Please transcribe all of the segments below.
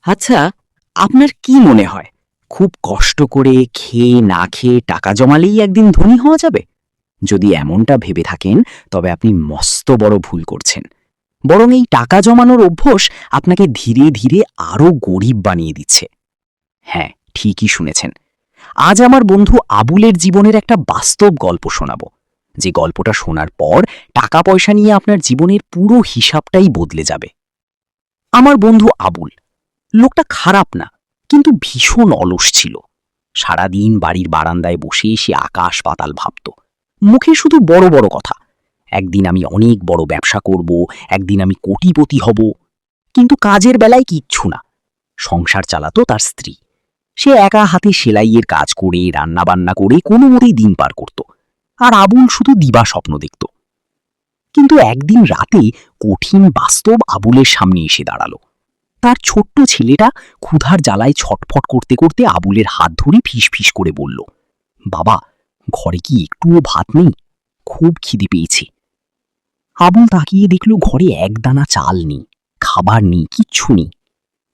আচ্ছা, আপনার কি মনে হয় খুব কষ্ট করে খেয়ে না খেয়ে টাকা জমালেই একদিন ধনী হওয়া যাবে? যদি এমনটা ভেবে থাকেন তবে আপনি মস্ত বড় ভুল করছেন। বরং এই টাকা জমানোর অভ্যাস আপনাকে ধীরে ধীরে আরো গরিব বানিয়ে দিচ্ছে। হ্যাঁ, ঠিকই শুনেছেন। আজ আমার বন্ধু আবুলের জীবনের একটা বাস্তব গল্প শোনাবো, যে গল্পটা শোনার পর টাকা পয়সা নিয়ে আপনার জীবনের পুরো হিসাবটাই বদলে যাবে। আমার বন্ধু আবুল, লোকটা খারাপ না, কিন্তু ভীষণ অলস ছিল। সারাদিন বাড়ির বারান্দায় বসে সে আকাশ পাতাল ভাবত। মুখে শুধু বড় বড় কথা, একদিন আমি অনেক বড় ব্যবসা করব, একদিন আমি কোটিপতি হব। কিন্তু কাজের বেলায় কিচ্ছু না। সংসার চালাতো তার স্ত্রী। সে একা হাতে সেলাইয়ের কাজ করে রান্নাবান্না করে কোনো মতেই দিন পার করত। আর আবুল শুধু দিবা স্বপ্ন দেখত। কিন্তু একদিন রাতে কঠিন বাস্তব আবুলের সামনে এসে দাঁড়ালো। তার ছোট্ট ছেলেটা ক্ষুধার জ্বালায় ছটফট করতে করতে আবুলের হাত ধরে ফিস করে বলল, বাবা, ঘরে কি একটুও ভাত নেই? খুব খিদে পেয়েছে। আবুল তাকিয়ে দেখল ঘরে এক দানা চাল নেই, খাবার নেই, কিচ্ছু নেই।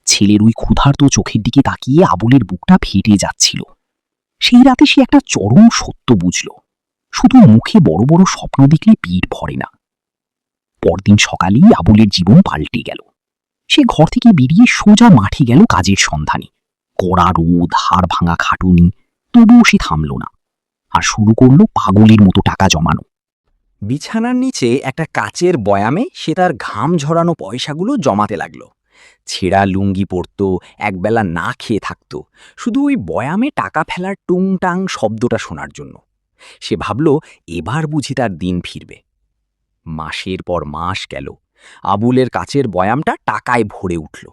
ছেলের ওই ক্ষুধার্ত চোখের দিকে তাকিয়ে আবুলের বুকটা ফেটে যাচ্ছিল। সেই রাতে সে একটা চরম সত্য বুঝল, শুধু মুখে বড় বড় স্বপ্ন দেখলে পেট ভরে না। পরদিন সকালেই আবুলের জীবন পাল্টে গেল। সে ঘর থেকে বেরিয়ে সোজা মাঠে গেল কাজের সন্ধানে। কড়া রোদ, হাড় ভাঙা খাটুনি, তবুও সে থামল না, আর শুরু করলো পাগলের মতো টাকা জমানো। বিছানার নিচে একটা কাচের বয়ামে সে তার ঘাম ঝরানো পয়সাগুলো জমাতে লাগলো। ছেঁড়া লুঙ্গি পরত, একবেলা না খেয়ে থাকত, শুধু ওই বয়ামে টাকা ফেলার টুংটাং শব্দটা শোনার জন্য। সে ভাবল, এবার বুঝি তার দিন ফিরবে। মাসের পর মাস গেল, আবুলের কাচের বয়ামটা টাকায় ভরে উঠল।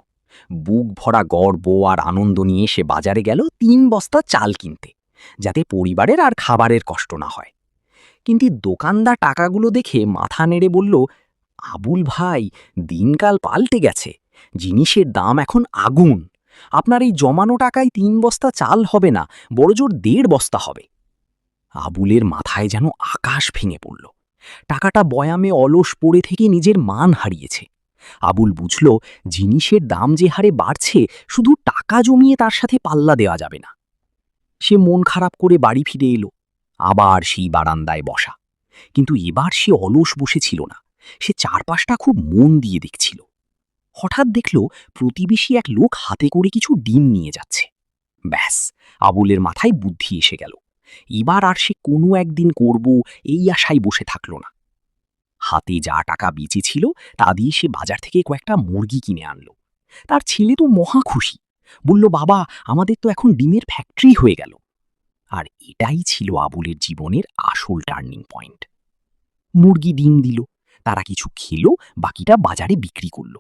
বুক ভরা গর্ব আর আনন্দ নিয়ে সে বাজারে গেল ৩ বস্তা চাল কিনতে, যাতে পরিবারের আর খাবারের কষ্ট না হয়। কিন্তু দোকানদার টাকাগুলো দেখে মাথা নেড়ে বলল, আবুল ভাই, দিনকাল পাল্টে গেছে, জিনিসের দাম এখন আগুন। আপনার এই জমানো টাকায় ৩ বস্তা চাল হবে না, বড়জোর ১.৫ বস্তা হবে। আবুলের মাথায় যেন আকাশ ভেঙে পড়ল। টাকাটা বয়ামে অলস পড়ে থেকে নিজের মান হারিয়েছে। আবুল বুঝল, জিনিসের দাম যে হারে বাড়ছে, শুধু টাকা জমিয়ে তার সাথে পাল্লা দেওয়া যাবে না। সে মন খারাপ করে বাড়ি ফিরে এলো। আবার সেই বারান্দায় বসা। কিন্তু এবার সে অলস বসেছিল না, সে চারপাশটা খুব মন দিয়ে দেখছিল। হঠাৎ দেখল প্রতিবেশী এক লোক হাতে করে কিছু ডিম নিয়ে যাচ্ছে। ব্যাস, আবুলের মাথায় বুদ্ধি এসে গেল। এবার আর সে কোনো একদিন করব এই আশায় বসে থাকল না। হাতে যা টাকা বেঁচেছিল তা দিয়ে সে বাজার থেকে কয়েকটা মুরগি কিনে আনলো। তার ছেলে তো মহা খুশি, বলল, বাবা, আমাদের তো এখন ডিমের ফ্যাক্টরি হয়ে গেল। আর এটাই ছিল আবুলের জীবনের আসল টার্নিং পয়েন্ট। মুরগি ডিম দিল, তারা কিছু খেলো, বাকিটা বাজারে বিক্রি করলো।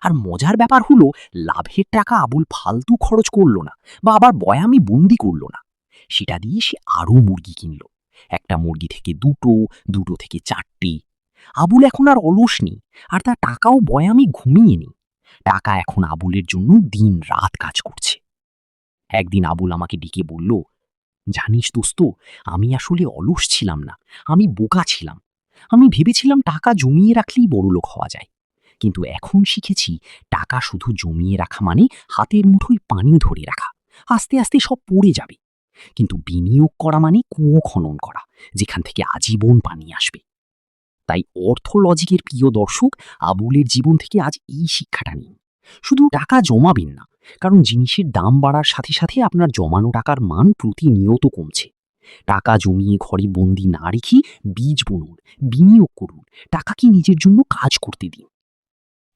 আর মজার ব্যাপার হলো, লাভের টাকা আবুল ফালতু খরচ করলো না, বা আবার বয়ামি বন্দি করলো না। সেটা দিয়ে সে আরও মুরগি কিনল। একটা মুরগি থেকে দুটো, দুটো থেকে 4টে। আবুল এখন আর অলস নেই, আর তার টাকাও বয়ামি ঘুমিয়ে নেই। টাকা এখন আবুলের জন্য দিন রাত কাজ করছে। একদিন আবুল আমাকে ডেকে বলল, জানিস দোস্ত, আমি আসলে অলস ছিলাম না, আমি বোকা ছিলাম। আমি ভেবেছিলাম টাকা জমিয়ে রাখলেই বড়লোক হওয়া যায়। কিন্তু এখন শিখেছি, টাকা শুধু জমিয়ে রাখা মানে হাতের মুঠোয় পানি ধরে রাখা। আস্তে আস্তে সব পড়ে যাবে। কিন্তু বিনিয়োগ করা মানে কুয়ো খনন করা, যেখান থেকে আজীবন পানি আসবে। তাই অর্থলজিকের প্রিয় দর্শক, আবুলের জীবন থেকে আজ এই শিক্ষাটা নিন। শুধু টাকা জমাবেন না, কারণ জিনিসের দাম বাড়ার সাথে সাথে আপনার জমানো টাকার মান প্রতিনিয়ত কমছে। টাকা জমিয়ে ঘরে বন্দি না রেখে বীজ বুনুন, বিনিয়োগ করুন, টাকাকে নিজের জন্য কাজ করতে দিন।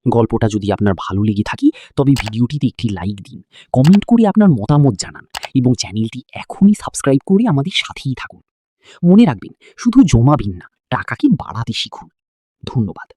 গল্পটা যদি আপনার ভালো লেগে থাকে তবে ভিডিওটিতে একটি লাইক দিন, কমেন্ট করে আপনার মতামত জানান, এবং চ্যানেলটি এখনই সাবস্ক্রাইব করে আমাদের সাথেই থাকুন। মনে রাখবেন, শুধু জমাবেন না, টাকাকে বাড়াতে শিখুন। ধন্যবাদ।